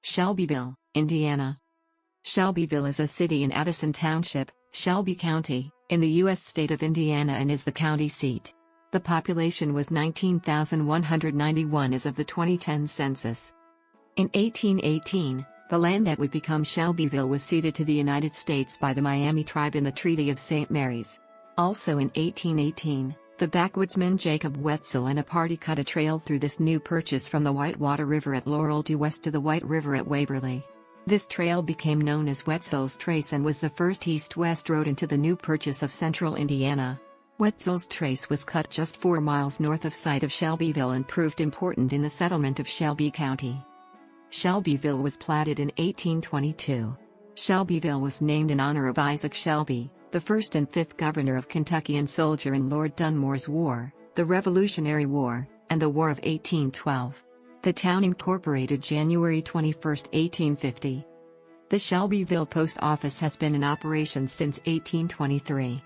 Shelbyville, Indiana. Shelbyville is a city in Addison Township, Shelby County, in the U.S. state of Indiana and is the county seat. The population was 19,191 as of the 2010 census. In 1818, the land that would become Shelbyville was ceded to the United States by the Miami tribe in the Treaty of St. Mary's. Also in 1818, the backwoodsman Jacob Wetzel and a party cut a trail through this new purchase from the Whitewater River at Laurel due west to the White River at Waverly. This trail became known as Wetzel's Trace and was the first east-west road into the new purchase of central Indiana. Wetzel's Trace was cut just 4 miles north of site of Shelbyville and proved important in the settlement of Shelby County. Shelbyville was platted in 1822. Shelbyville was named in honor of Isaac Shelby, the first and fifth governor of Kentucky and soldier in Lord Dunmore's War, the Revolutionary War, and the War of 1812. The town incorporated January 21, 1850. The Shelbyville Post Office has been in operation since 1823.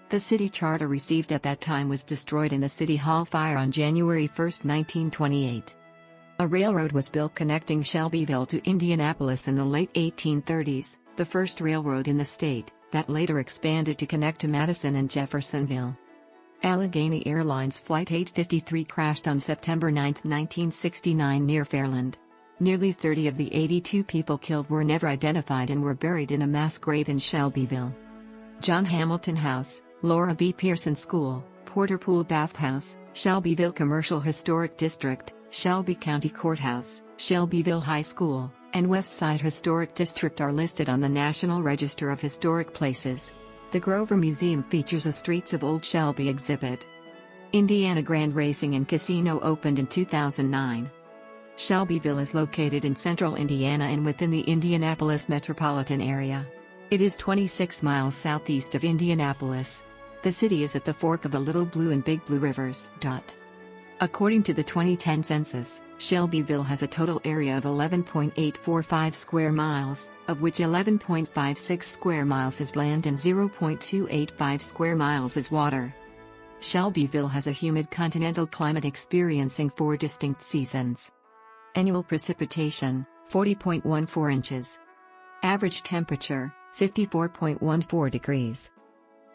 The city charter received at that time was destroyed in the City Hall fire on January 1, 1928. A railroad was built connecting Shelbyville to Indianapolis in the late 1830s, the first railroad in the state, that later expanded to connect to Madison and Jeffersonville. Allegheny Airlines Flight 853 crashed on September 9, 1969 near Fairland. Nearly 30 of the 82 people killed were never identified and were buried in a mass grave in Shelbyville. John Hamilton House, Laura B. Pearson School, Porter Pool Bath House, Shelbyville Commercial Historic District, Shelby County Courthouse, Shelbyville High School, and West Side Historic District are listed on the National Register of Historic Places. The Grover Museum features a Streets of Old Shelby exhibit. Indiana Grand Racing and Casino opened in 2009. Shelbyville is located in central Indiana and within the Indianapolis metropolitan area. It is 26 miles southeast of Indianapolis. The city is at the fork of the Little Blue and Big Blue Rivers. According to the 2010 census, Shelbyville has a total area of 11.845 square miles, of which 11.56 square miles is land and 0.285 square miles is water. Shelbyville has a humid continental climate experiencing 4 distinct seasons. Annual precipitation, 40.14 inches. Average temperature, 54.14 degrees.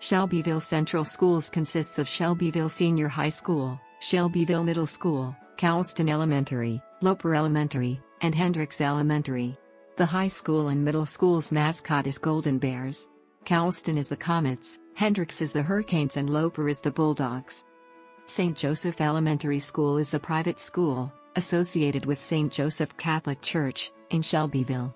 Shelbyville Central Schools consists of Shelbyville Senior High School, Shelbyville Middle School, Cowlston Elementary, Loper Elementary, and Hendricks Elementary. The high school and middle school's mascot is Golden Bears. Cowlston is the Comets, Hendricks is the Hurricanes and Loper is the Bulldogs. St. Joseph Elementary School is a private school, associated with St. Joseph Catholic Church, in Shelbyville.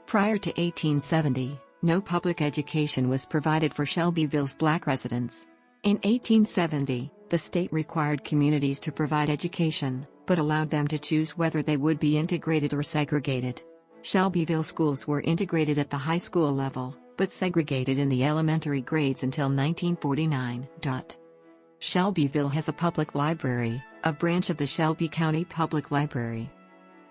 Prior to 1870, no public education was provided for Shelbyville's black residents. In 1870, the state required communities to provide education, but allowed them to choose whether they would be integrated or segregated. Shelbyville schools were integrated at the high school level, but segregated in the elementary grades until 1949. Shelbyville has a public library, a branch of the Shelby County Public Library.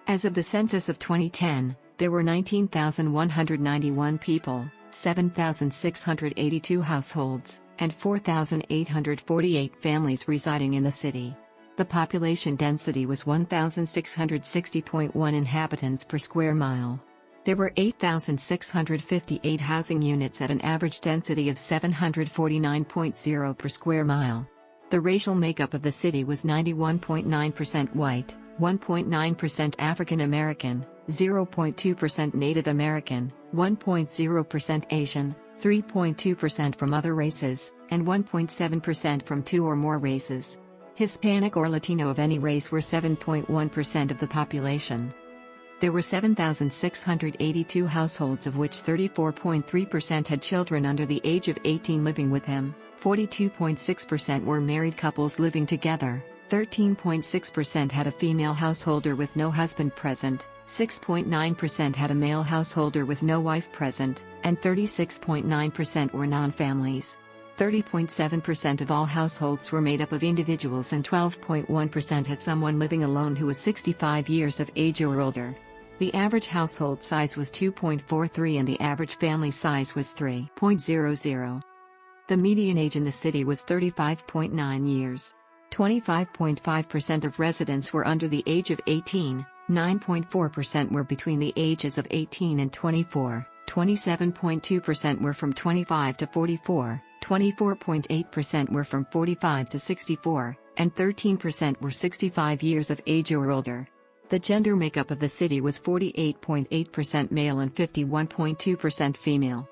As of the census of 2010, there were 19,191 people, 7,682 households, and 4,848 families residing in the city. The population density was 1,660.1 inhabitants per square mile. There were 8,658 housing units at an average density of 749.0 per square mile. The racial makeup of the city was 91.9% white, 1.9% African American, 0.2% Native American, 1.0% Asian, 3.2% from other races, and 1.7% from 2 or more races. Hispanic or Latino of any race were 7.1% of the population. There were 7,682 households, of which 34.3% had children under the age of 18 living with them, 42.6% were married couples living together, 13.6% had a female householder with no husband present, 6.9% had a male householder with no wife present, and 36.9% were non-families. 30.7% of all households were made up of individuals and 12.1% had someone living alone who was 65 years of age or older. The average household size was 2.43 and the average family size was 3.00. The median age in the city was 35.9 years. 25.5% of residents were under the age of 18, 9.4% were between the ages of 18 and 24, 27.2% were from 25 to 44, 24.8% were from 45 to 64, and 13% were 65 years of age or older. The gender makeup of the city was 48.8% male and 51.2% female.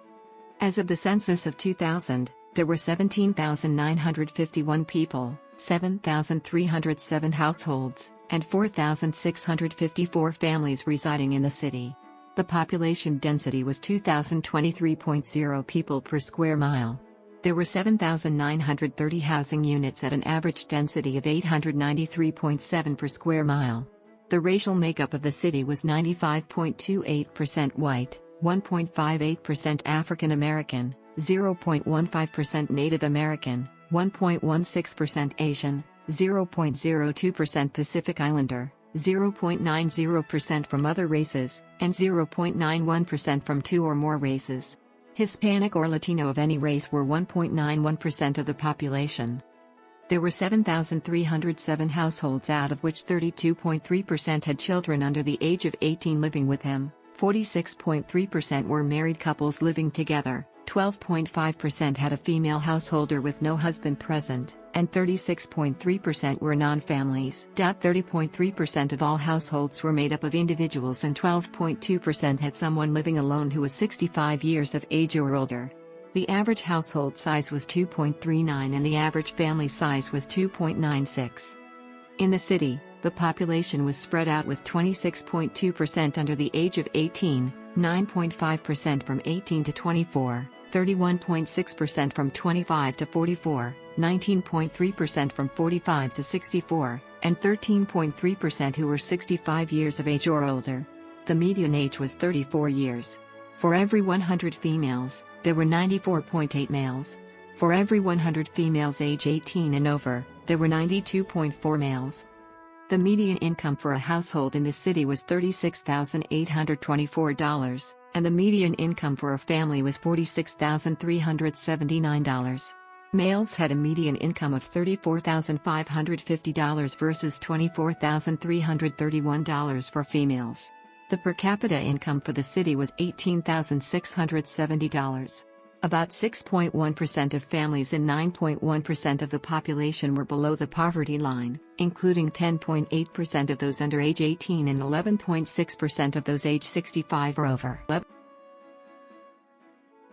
As of the census of 2000, there were 17,951 people, 7,307 households, and 4,654 families residing in the city. The population density was 2,023.0 people per square mile. There were 7,930 housing units at an average density of 893.7 per square mile. The racial makeup of the city was 95.28% white, 1.58% African American, 0.15% Native American, 1.16% Asian, 0.02% Pacific Islander, 0.90% from other races, and 0.91% from two or more races. Hispanic or Latino of any race were 1.91% of the population. There were 7,307 households, out of which 32.3% had children under the age of 18 living with them, 46.3% were married couples living together, 12.5% had a female householder with no husband present, and 36.3% were non-families. 30.3% of all households were made up of individuals, and 12.2% had someone living alone who was 65 years of age or older. The average household size was 2.39 and the average family size was 2.96. In the city, the population was spread out, with 26.2% under the age of 18, 9.5% from 18 to 24, 31.6% from 25 to 44, 19.3% from 45 to 64, and 13.3% who were 65 years of age or older. The median age was 34 years. For every 100 females, there were 94.8 males. For every 100 females age 18 and over, there were 92.4 males. The median income for a household in the city was $36,824, and the median income for a family was $46,379. Males had a median income of $34,550 versus $24,331 for females. The per capita income for the city was $18,670. About 6.1% of families and 9.1% of the population were below the poverty line, including 10.8% of those under age 18 and 11.6% of those age 65 or over.